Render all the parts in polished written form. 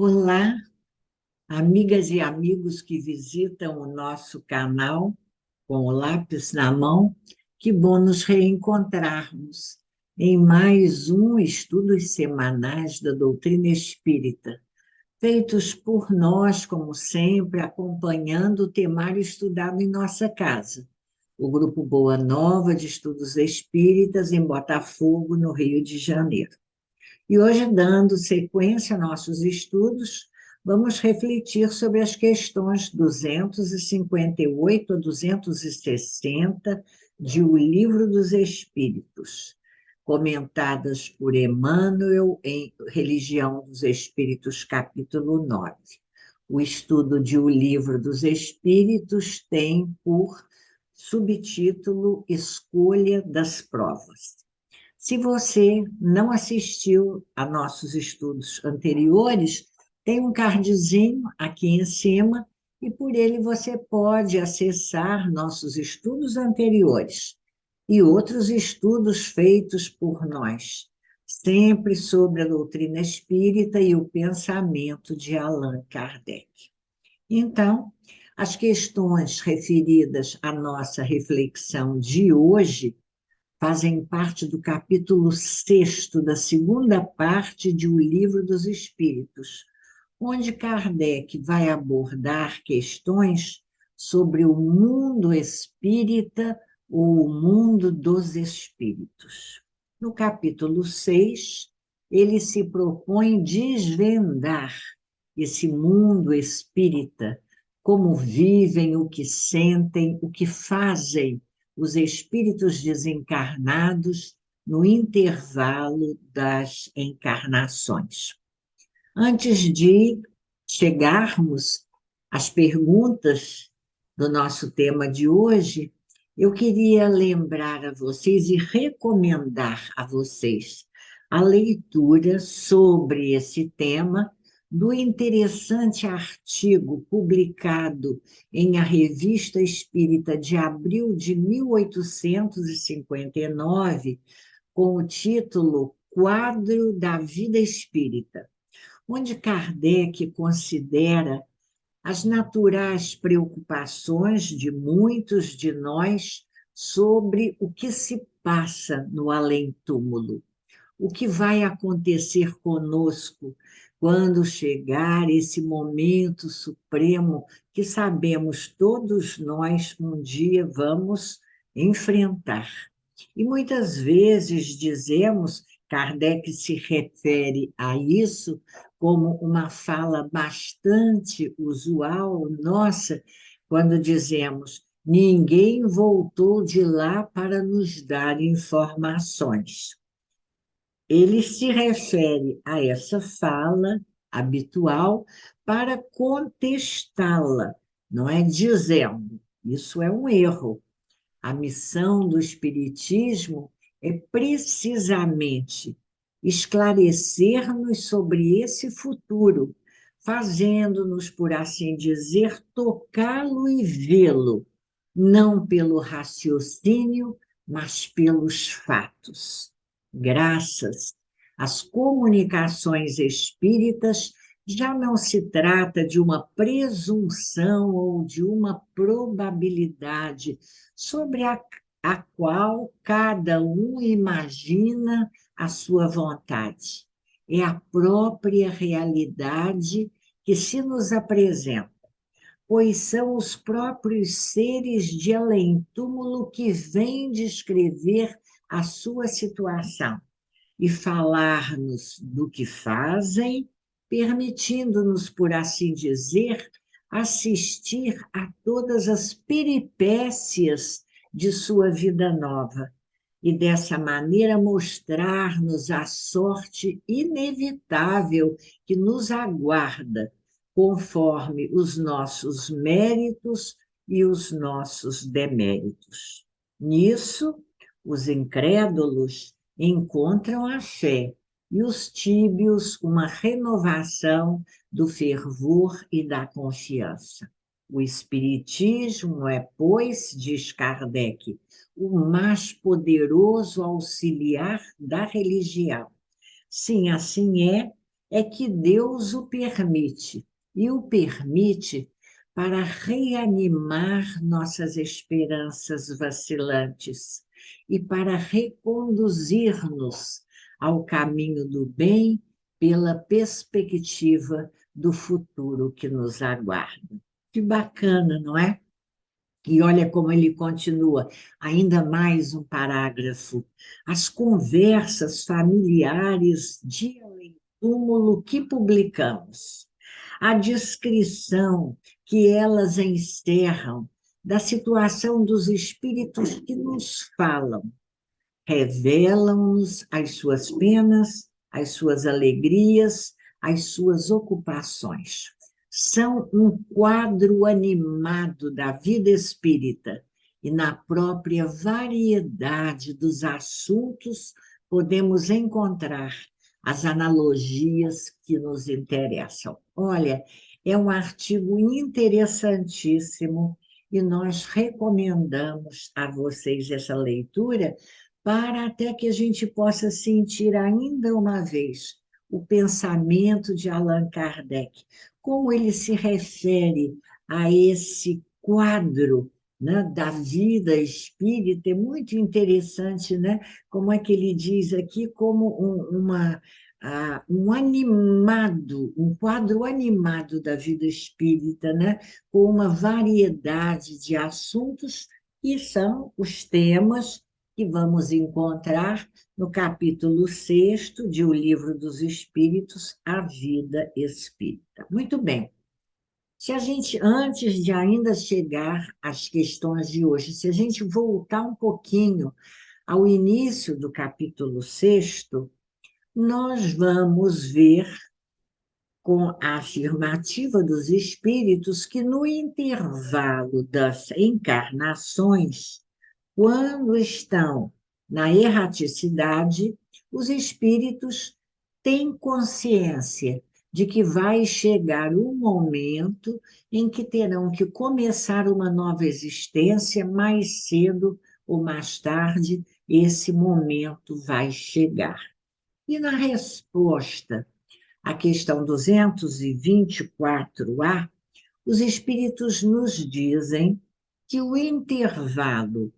Olá, amigas e amigos que visitam o nosso canal com o lápis na mão. Que bom nos reencontrarmos em mais um estudos semanais da doutrina espírita, feitos por nós, como sempre, acompanhando o temário estudado em nossa casa, o Grupo Boa Nova de Estudos Espíritas em Botafogo, no Rio de Janeiro. E hoje, dando sequência a nossos estudos, vamos refletir sobre as questões 258 a 260 de O Livro dos Espíritos, comentadas por Emmanuel em Religião dos Espíritos, capítulo 9. O estudo de O Livro dos Espíritos tem por subtítulo Escolha das Provas. Se você não assistiu a nossos estudos anteriores, tem um cardzinho aqui em cima e por ele você pode acessar nossos estudos anteriores e outros estudos feitos por nós, sempre sobre a doutrina espírita e o pensamento de Allan Kardec. Então, as questões referidas à nossa reflexão de hoje fazem parte do capítulo 6º da segunda parte de O Livro dos Espíritos, onde Kardec vai abordar questões sobre o mundo espírita ou o mundo dos espíritos. No capítulo 6, ele se propõe desvendar esse mundo espírita, como vivem, o que sentem, o que fazem os espíritos desencarnados no intervalo das encarnações. Antes de chegarmos às perguntas do nosso tema de hoje, eu queria lembrar a vocês e recomendar a vocês a leitura sobre esse tema do interessante artigo publicado em A Revista Espírita de abril de 1859, com o título Quadro da Vida Espírita, onde Kardec considera as naturais preocupações de muitos de nós sobre o que se passa no além-túmulo. O que vai acontecer conosco quando chegar esse momento supremo que sabemos todos nós um dia vamos enfrentar. E muitas vezes dizemos, Kardec se refere a isso como uma fala bastante usual nossa, quando dizemos: ninguém voltou de lá para nos dar informações. Ele se refere a essa fala habitual para contestá-la, não é? Dizendo, isso é um erro. A missão do Espiritismo é precisamente esclarecer-nos sobre esse futuro, fazendo-nos, por assim dizer, tocá-lo e vê-lo, não pelo raciocínio, mas pelos fatos. Graças às comunicações espíritas, já não se trata de uma presunção ou de uma probabilidade sobre a qual cada um imagina a sua vontade. É a própria realidade que se nos apresenta, pois são os próprios seres de além-túmulo que vêm descrever a sua situação e falar-nos do que fazem, permitindo-nos, por assim dizer, assistir a todas as peripécias de sua vida nova e, dessa maneira, mostrar-nos a sorte inevitável que nos aguarda, conforme os nossos méritos e os nossos deméritos. Nisso, os incrédulos encontram a fé e os tíbios uma renovação do fervor e da confiança. O Espiritismo é, pois, diz Kardec, o mais poderoso auxiliar da religião. Sim, assim é, é que Deus o permite, e o permite para reanimar nossas esperanças vacilantes e para reconduzir-nos ao caminho do bem pela perspectiva do futuro que nos aguarda. Que bacana, não é? E olha como ele continua, ainda mais um parágrafo. As conversas familiares dia em túmulo que publicamos, a descrição que elas encerram da situação dos espíritos que nos falam, revelam-nos as suas penas, as suas alegrias, as suas ocupações. São um quadro animado da vida espírita e na própria variedade dos assuntos podemos encontrar as analogias que nos interessam. Olha, é um artigo interessantíssimo e nós recomendamos a vocês essa leitura para até que a gente possa sentir ainda uma vez o pensamento de Allan Kardec, como ele se refere a esse quadro, né, da vida espírita, é muito interessante, né? Como é que ele diz aqui, como um animado, um quadro animado da vida espírita, né? Com uma variedade de assuntos, e são os temas que vamos encontrar no capítulo 6º de O Livro dos Espíritos, A Vida Espírita. Muito bem. Se a gente, antes de ainda chegar às questões de hoje, se a gente voltar um pouquinho ao início do capítulo 6º, nós vamos ver com a afirmativa dos espíritos que no intervalo das encarnações, quando estão na erraticidade, os espíritos têm consciência de que vai chegar um momento em que terão que começar uma nova existência mais cedo ou mais tarde, esse momento vai chegar. E na resposta à questão 224A, os espíritos nos dizem que o intervalo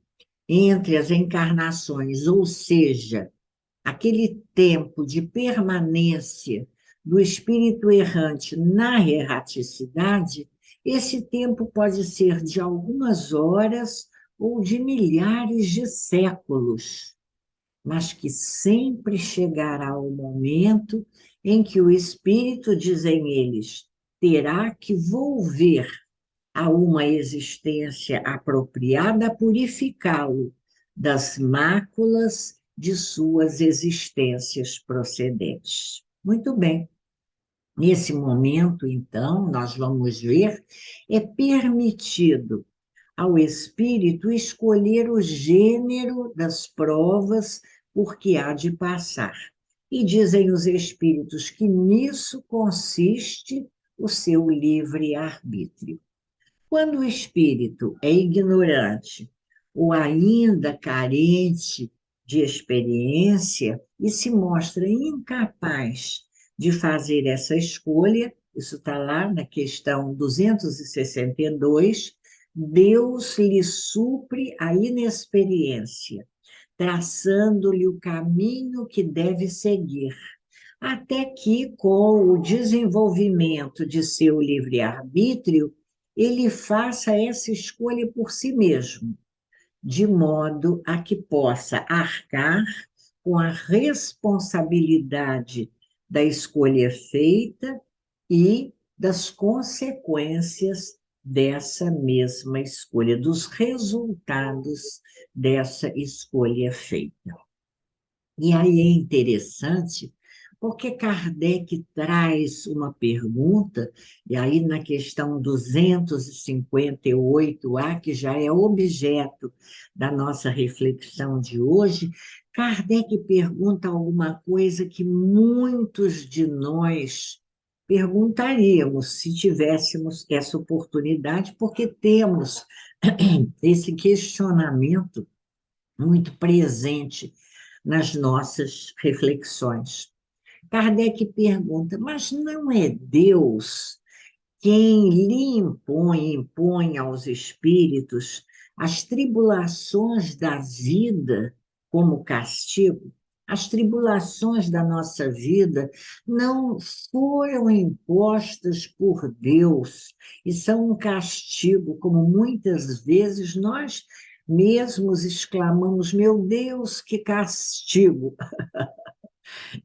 entre as encarnações, ou seja, aquele tempo de permanência do espírito errante na erraticidade, esse tempo pode ser de algumas horas ou de milhares de séculos, mas que sempre chegará o momento em que o espírito, dizem eles, terá que volver a uma existência apropriada a purificá-lo das máculas de suas existências procedentes. Muito bem. Nesse momento, então, nós vamos ver, é permitido ao espírito escolher o gênero das provas por que há de passar. E dizem os espíritos que nisso consiste o seu livre-arbítrio. Quando o espírito é ignorante ou ainda carente de experiência e se mostra incapaz de fazer essa escolha, isso está lá na questão 262, Deus lhe supre a inexperiência, traçando-lhe o caminho que deve seguir, até que, com o desenvolvimento de seu livre-arbítrio, ele faça essa escolha por si mesmo, de modo a que possa arcar com a responsabilidade da escolha feita e das consequências dessa mesma escolha, dos resultados dessa escolha feita. E aí é interessante, porque Kardec traz uma pergunta, e aí na questão 258A, que já é objeto da nossa reflexão de hoje, Kardec pergunta alguma coisa que muitos de nós perguntaríamos se tivéssemos essa oportunidade, porque temos esse questionamento muito presente nas nossas reflexões. Kardec pergunta, mas não é Deus quem lhe impõe aos espíritos as tribulações da vida como castigo? As tribulações da nossa vida não foram impostas por Deus e são um castigo, como muitas vezes nós mesmos exclamamos: meu Deus, que castigo!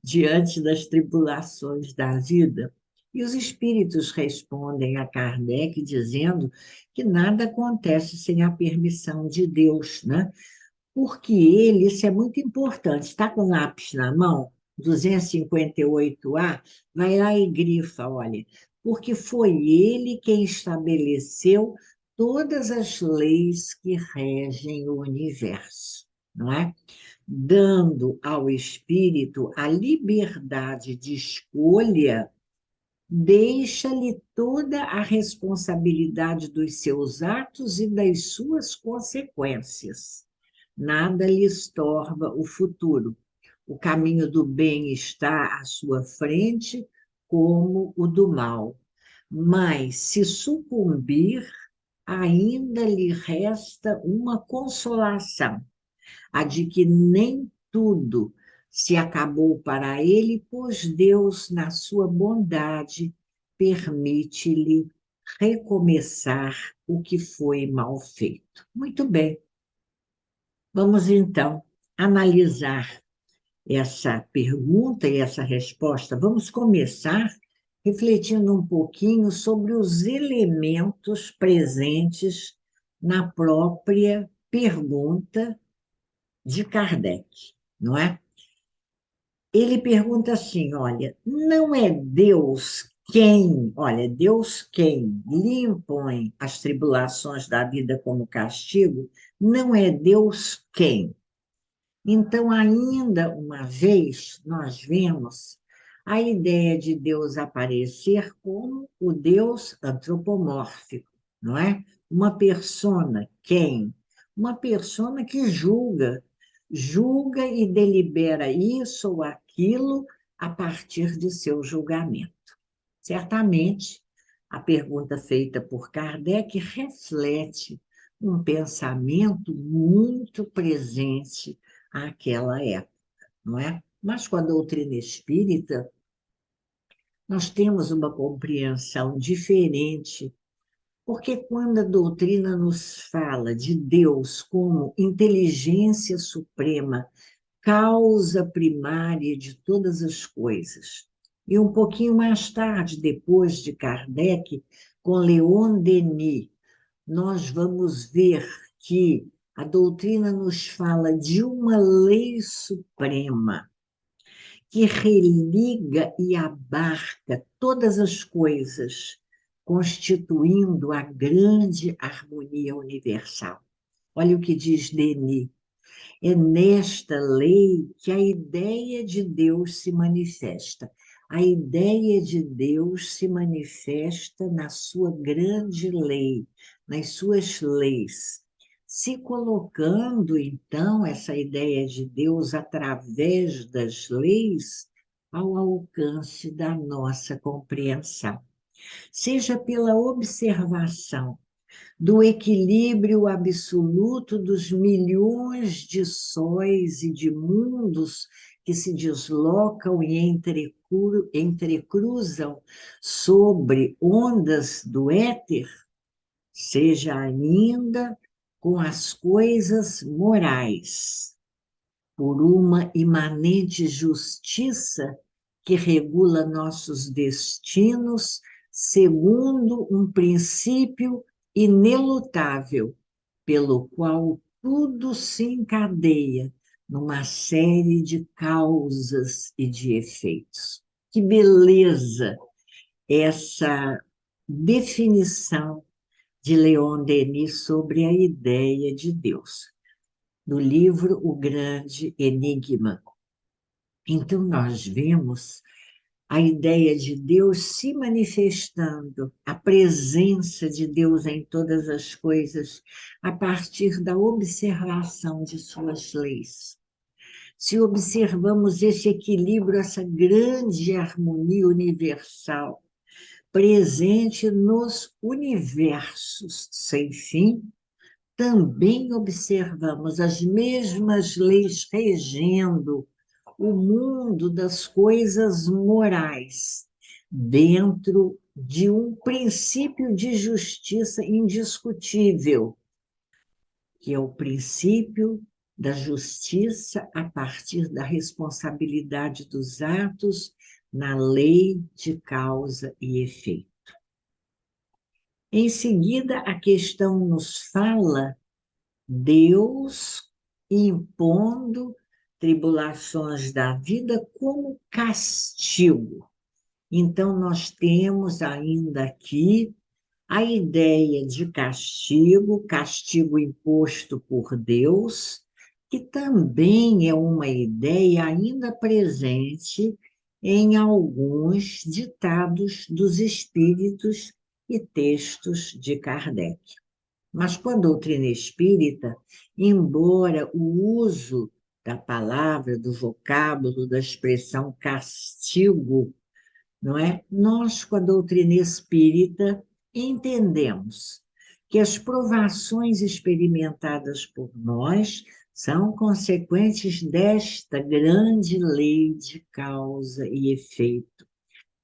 Diante das tribulações da vida. E os espíritos respondem a Kardec dizendo que nada acontece sem a permissão de Deus, né? Porque ele, isso é muito importante, está com o lápis na mão, 258A, vai lá e grifa, olha, porque foi ele quem estabeleceu todas as leis que regem o universo, não é? Dando ao espírito a liberdade de escolha, deixa-lhe toda a responsabilidade dos seus atos e das suas consequências. Nada lhes torna o futuro. O caminho do bem está à sua frente, como o do mal. Mas, se sucumbir, ainda lhe resta uma consolação, a de que nem tudo se acabou para ele, pois Deus, na sua bondade, permite-lhe recomeçar o que foi mal feito. Muito bem, vamos então analisar essa pergunta e essa resposta. Vamos começar refletindo um pouquinho sobre os elementos presentes na própria pergunta de Kardec, não é? Ele pergunta assim, olha, não é Deus quem, olha, Deus quem lhe impõe as tribulações da vida como castigo, não é Deus quem. Então, ainda uma vez, nós vemos a ideia de Deus aparecer como o Deus antropomórfico, não é? Uma persona, quem? Uma persona que julga e delibera isso ou aquilo a partir de seu julgamento. Certamente, a pergunta feita por Kardec reflete um pensamento muito presente àquela época, não é? Mas com a doutrina espírita, nós temos uma compreensão diferente, porque quando a doutrina nos fala de Deus como inteligência suprema, causa primária de todas as coisas. E um pouquinho mais tarde, depois de Kardec, com Leon Denis, nós vamos ver que a doutrina nos fala de uma lei suprema que religa e abarca todas as coisas, constituindo a grande harmonia universal. Olha o que diz Denis. É nesta lei que a ideia de Deus se manifesta. A ideia de Deus se manifesta na sua grande lei, nas suas leis, se colocando, então, essa ideia de Deus através das leis ao alcance da nossa compreensão. Seja pela observação do equilíbrio absoluto dos milhões de sóis e de mundos que se deslocam e entrecruzam sobre ondas do éter, seja ainda com as coisas morais, por uma imanente justiça que regula nossos destinos segundo um princípio inelutável, pelo qual tudo se encadeia numa série de causas e de efeitos. Que beleza essa definição de Leon Denis sobre a ideia de Deus, no livro O Grande Enigma. Então, nós vemos a ideia de Deus se manifestando, a presença de Deus em todas as coisas, a partir da observação de suas leis. se observamos esse equilíbrio, essa grande harmonia universal presente nos universos sem fim, também observamos as mesmas leis regendo o mundo das coisas morais, dentro de um princípio de justiça indiscutível, que é o princípio da justiça a partir da responsabilidade dos atos na lei de causa e efeito. Em seguida, a questão nos fala Deus impondo tribulações da vida como castigo. Então, nós temos ainda aqui a ideia de castigo, castigo imposto por Deus, que também é uma ideia ainda presente em alguns ditados dos espíritos e textos de Kardec. Mas com a doutrina espírita, embora o uso da palavra, do vocábulo, da expressão castigo, não é? Nós, com a doutrina espírita, entendemos que as provações experimentadas por nós são consequentes desta grande lei de causa e efeito.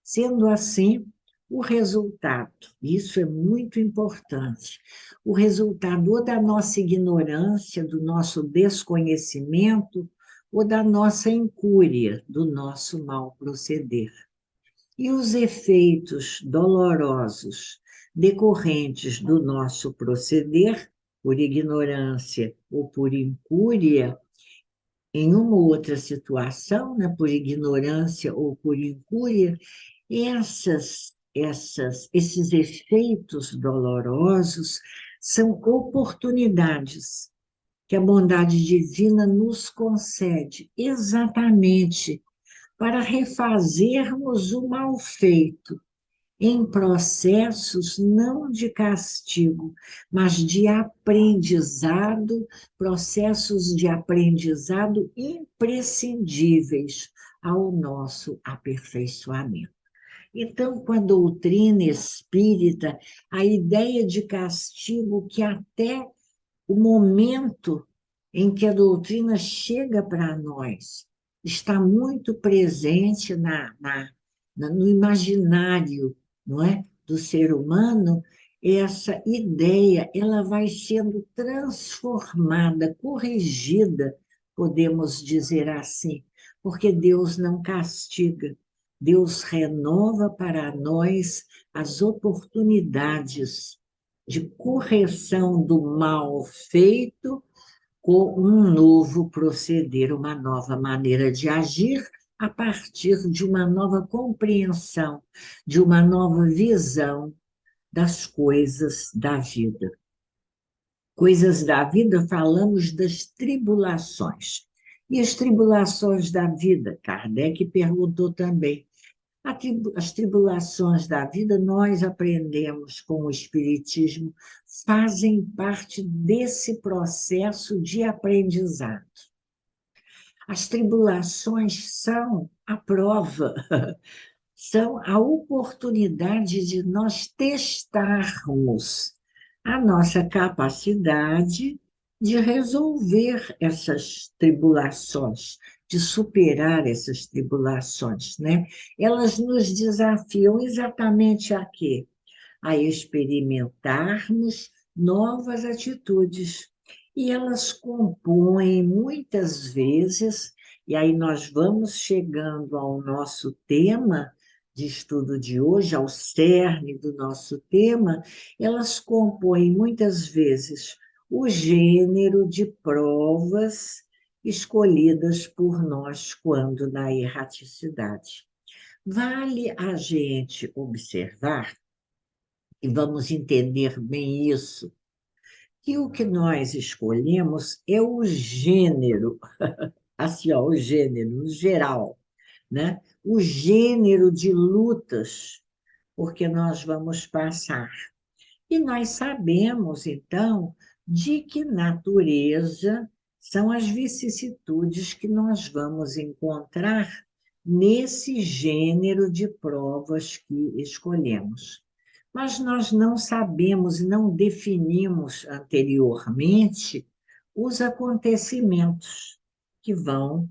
Sendo assim, o resultado, isso é muito importante, o resultado ou da nossa ignorância, do nosso desconhecimento, ou da nossa incúria, do nosso mal proceder. E os efeitos dolorosos decorrentes do nosso proceder, por ignorância ou por incúria, em uma ou outra situação, né, por ignorância ou por incúria, esses efeitos dolorosos são oportunidades que a bondade divina nos concede exatamente para refazermos o mal feito em processos não de castigo, mas de aprendizado, processos de aprendizado imprescindíveis ao nosso aperfeiçoamento. Então, com a doutrina espírita, a ideia de castigo que até o momento em que a doutrina chega para nós está muito presente no imaginário, não é, do ser humano, essa ideia ela vai sendo transformada, corrigida, podemos dizer assim, porque Deus não castiga, Deus renova para nós as oportunidades de correção do mal feito com um novo proceder, uma nova maneira de agir a partir de uma nova compreensão, de uma nova visão das coisas da vida. Coisas da vida, falamos das tribulações. E as tribulações da vida? Kardec perguntou também. As tribulações da vida, nós aprendemos com o Espiritismo, fazem parte desse processo de aprendizado. As tribulações são a prova, são a oportunidade de nós testarmos a nossa capacidade de resolver essas tribulações, de superar essas tribulações, né? Elas nos desafiam exatamente a quê? A experimentarmos novas atitudes. E elas compõem muitas vezes, e aí nós vamos chegando ao nosso tema de estudo de hoje, ao cerne do nosso tema, elas compõem muitas vezes o gênero de provas escolhidas por nós quando na erraticidade. Vale a gente observar, e vamos entender bem isso, que o que nós escolhemos é o gênero, assim, ó, o gênero, o geral, né? O gênero de lutas, porque nós vamos passar. E nós sabemos, então, de que natureza são as vicissitudes que nós vamos encontrar nesse gênero de provas que escolhemos. Mas nós não sabemos, não definimos anteriormente os acontecimentos que vão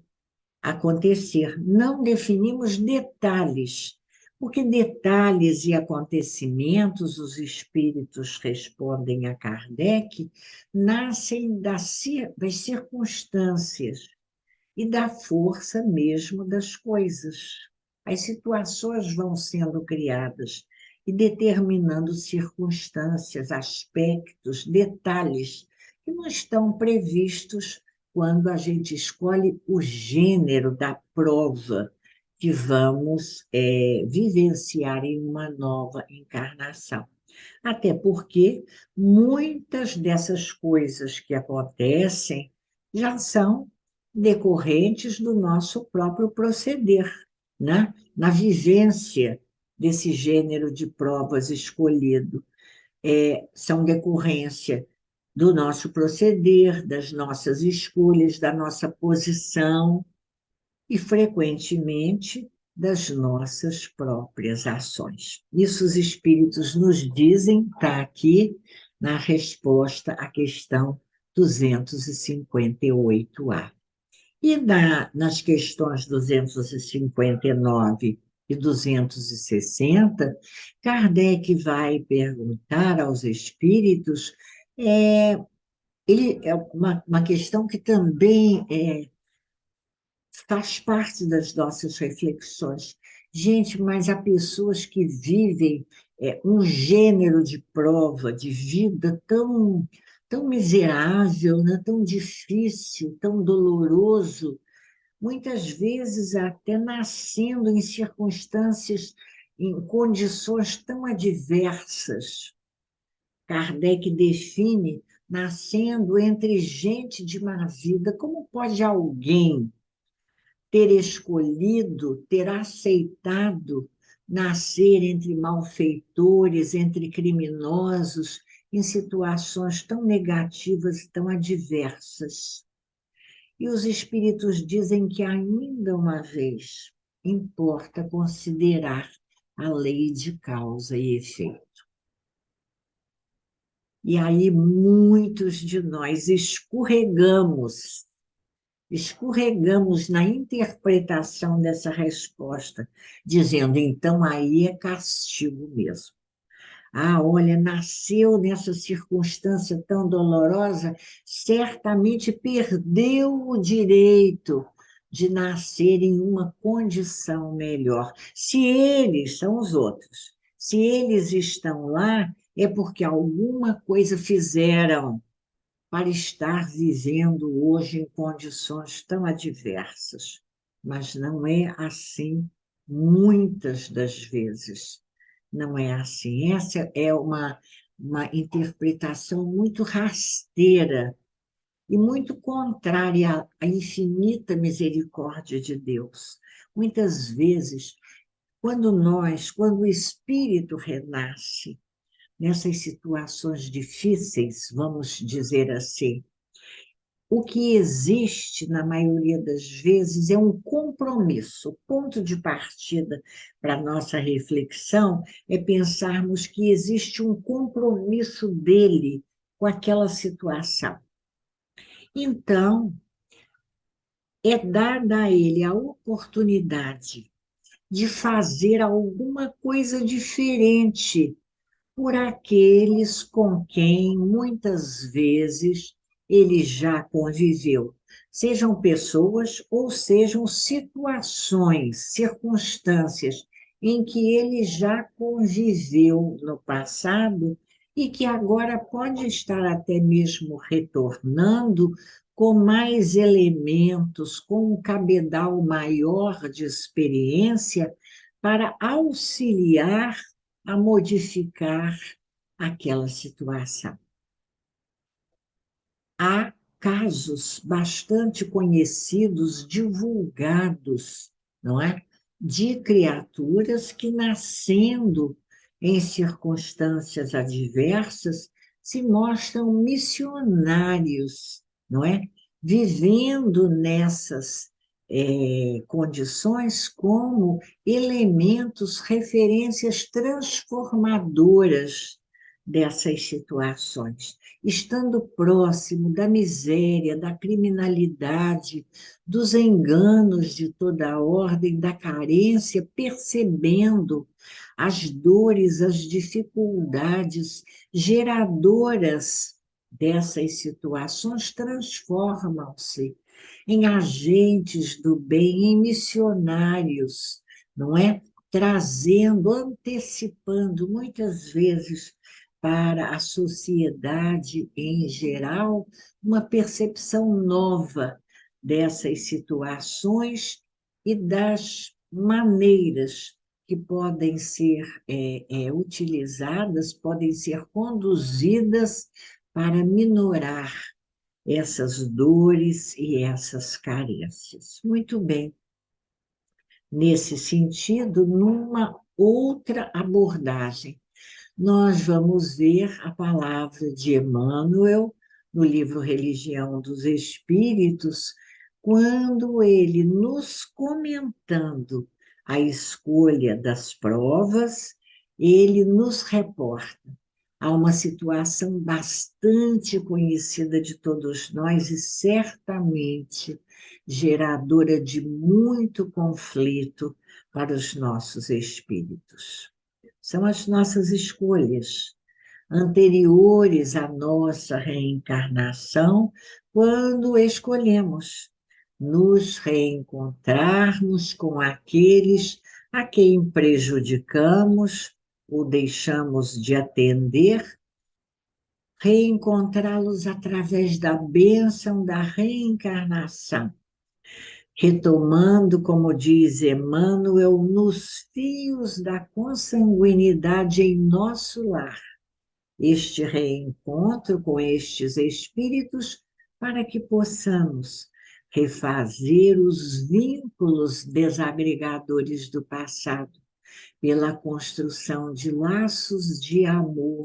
acontecer. Não definimos detalhes, porque detalhes e acontecimentos, os espíritos respondem a Kardec, nascem das circunstâncias e da força mesmo das coisas. As situações vão sendo criadas e determinando circunstâncias, aspectos, detalhes que não estão previstos quando a gente escolhe o gênero da prova que vamos vivenciar em uma nova encarnação. Até porque muitas dessas coisas que acontecem já são decorrentes do nosso próprio proceder, né? Na vivência desse gênero de provas escolhido. São decorrência do nosso proceder, das nossas escolhas, da nossa posição e, frequentemente, das nossas próprias ações. Isso os espíritos nos dizem, está aqui na resposta à questão 258A. E nas questões 259 e 260, Kardec vai perguntar aos espíritos, ele é uma questão que também faz parte das nossas reflexões. Gente, mas há pessoas que vivem um gênero de prova, de vida tão miserável, né? Tão difícil, tão doloroso, muitas vezes até nascendo em circunstâncias, em condições tão adversas. Kardec define nascendo entre gente de má vida. Como pode alguém ter escolhido, ter aceitado nascer entre malfeitores, entre criminosos, em situações tão negativas, tão adversas? E os espíritos dizem que, ainda uma vez, importa considerar a lei de causa e efeito. E aí muitos de nós escorregamos na interpretação dessa resposta, dizendo, então aí é castigo mesmo. Ah, olha, nasceu nessa circunstância tão dolorosa, certamente perdeu o direito de nascer em uma condição melhor. Se eles são os outros, se eles estão lá, é porque alguma coisa fizeram para estar vivendo hoje em condições tão adversas. Mas não é assim muitas das vezes. Não é assim. Essa é uma interpretação muito rasteira e muito contrária à infinita misericórdia de Deus. Muitas vezes, quando o espírito renasce nessas situações difíceis, vamos dizer assim, o que existe, na maioria das vezes, é um compromisso. O ponto de partida para a nossa reflexão é pensarmos que existe um compromisso dele com aquela situação. Então, é dada a ele a oportunidade de fazer alguma coisa diferente por aqueles com quem muitas vezes ele já conviveu, sejam pessoas ou sejam situações, circunstâncias em que ele já conviveu no passado e que agora pode estar até mesmo retornando com mais elementos, com um cabedal maior de experiência para auxiliar a modificar aquela situação. Há casos bastante conhecidos, divulgados, não é? De criaturas que, nascendo em circunstâncias adversas, se mostram missionários, não é? vivendo nessas condições como elementos, referências transformadoras dessas situações, estando próximo da miséria, da criminalidade, dos enganos de toda a ordem, da carência, percebendo as dores, as dificuldades geradoras dessas situações, transformam-se em agentes do bem, em missionários, não é? Trazendo, antecipando muitas vezes para a sociedade em geral uma percepção nova dessas situações e das maneiras que podem ser utilizadas, podem ser conduzidas para minorar essas dores e essas carências. Muito bem. Nesse sentido, numa outra abordagem, nós vamos ver a palavra de Emmanuel no livro Religião dos Espíritos, quando ele, nos comentando a escolha das provas, ele nos reporta a uma situação bastante conhecida de todos nós e certamente geradora de muito conflito para os nossos espíritos. São as nossas escolhas anteriores à nossa reencarnação, quando escolhemos nos reencontrarmos com aqueles a quem prejudicamos ou deixamos de atender, reencontrá-los através da bênção da reencarnação, retomando, como diz Emmanuel, nos fios da consanguinidade em nosso lar, este reencontro com estes espíritos, para que possamos refazer os vínculos desagregadores do passado, pela construção de laços de amor,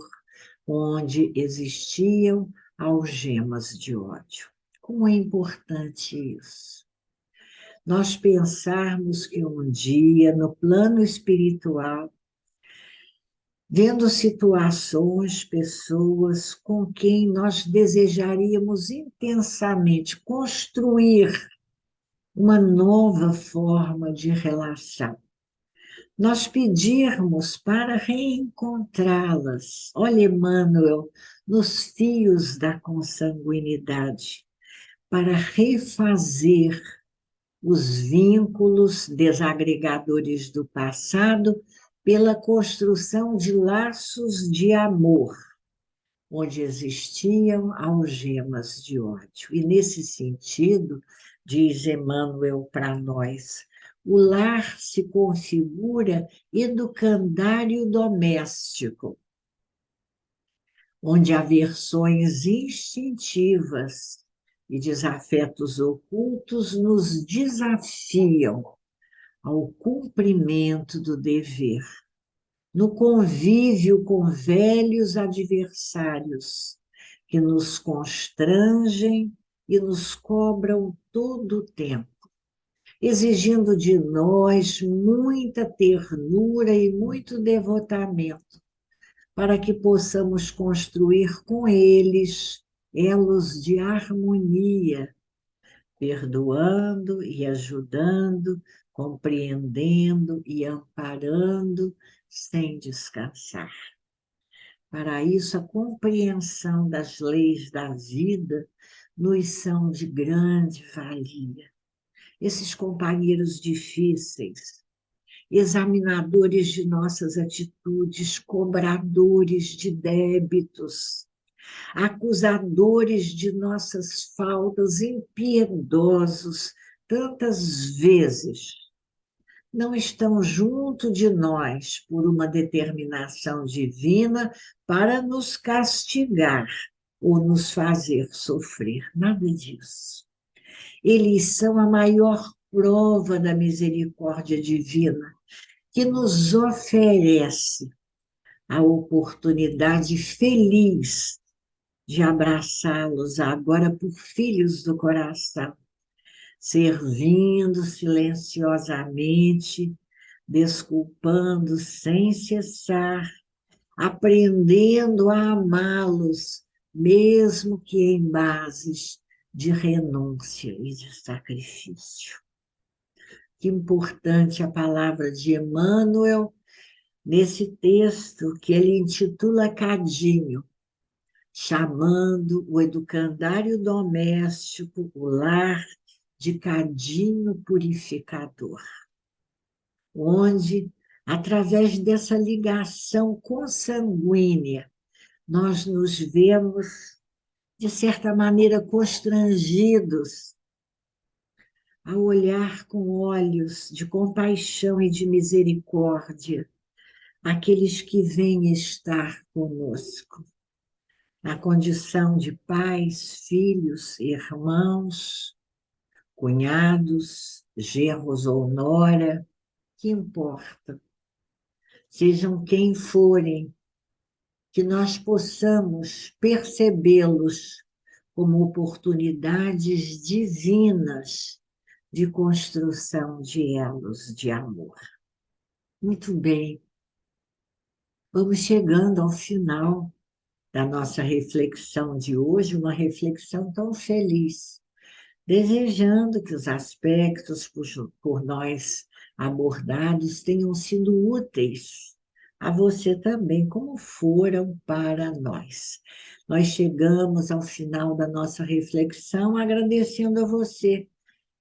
onde existiam algemas de ódio. Como é importante isso? Nós pensarmos que um dia, no plano espiritual, vendo situações, pessoas com quem nós desejaríamos intensamente construir uma nova forma de relação, nós pedirmos para reencontrá-las, olha, Emmanuel, nos fios da consanguinidade, para refazer os vínculos desagregadores do passado pela construção de laços de amor, onde existiam algemas de ódio. E nesse sentido, diz Emmanuel para nós, o lar se configura educandário doméstico, onde aversões instintivas e desafetos ocultos nos desafiam ao cumprimento do dever, no convívio com velhos adversários que nos constrangem e nos cobram todo o tempo, exigindo de nós muita ternura e muito devotamento, para que possamos construir com eles elos de harmonia, perdoando e ajudando, compreendendo e amparando, sem descansar. Para isso, a compreensão das leis da vida nos são de grande valia. Esses companheiros difíceis, examinadores de nossas atitudes, cobradores de débitos, acusadores de nossas faltas, impiedosos, tantas vezes, não estão junto de nós por uma determinação divina para nos castigar ou nos fazer sofrer. Nada disso. Eles são a maior prova da misericórdia divina, que nos oferece a oportunidade feliz de abraçá-los agora por filhos do coração, servindo silenciosamente, desculpando sem cessar, aprendendo a amá-los, mesmo que em bases de renúncia e de sacrifício. Que importante a palavra de Emmanuel nesse texto que ele intitula Cadinho, chamando o educandário doméstico, o lar, de cadinho purificador, onde, através dessa ligação consanguínea, nós nos vemos, de certa maneira, constrangidos a olhar com olhos de compaixão e de misericórdia aqueles que vêm estar conosco, na condição de pais, filhos, irmãos, cunhados, genros ou nora, que importa, sejam quem forem, que nós possamos percebê-los como oportunidades divinas de construção de elos de amor. Muito bem, vamos chegando ao final da nossa reflexão de hoje, uma reflexão tão feliz, desejando que os aspectos por nós abordados tenham sido úteis a você também, como foram para nós. Nós chegamos ao final da nossa reflexão agradecendo a você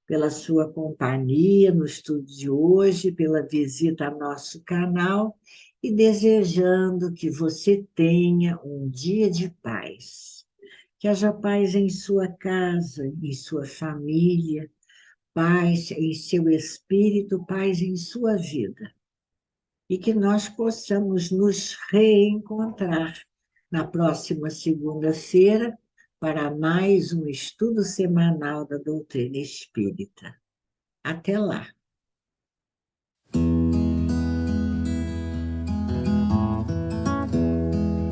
pela sua companhia no estudo de hoje, pela visita ao nosso canal e desejando que você tenha um dia de paz. Que haja paz em sua casa, em sua família, paz em seu espírito, paz em sua vida. E que nós possamos nos reencontrar na próxima segunda-feira para mais um estudo semanal da doutrina espírita. Até lá!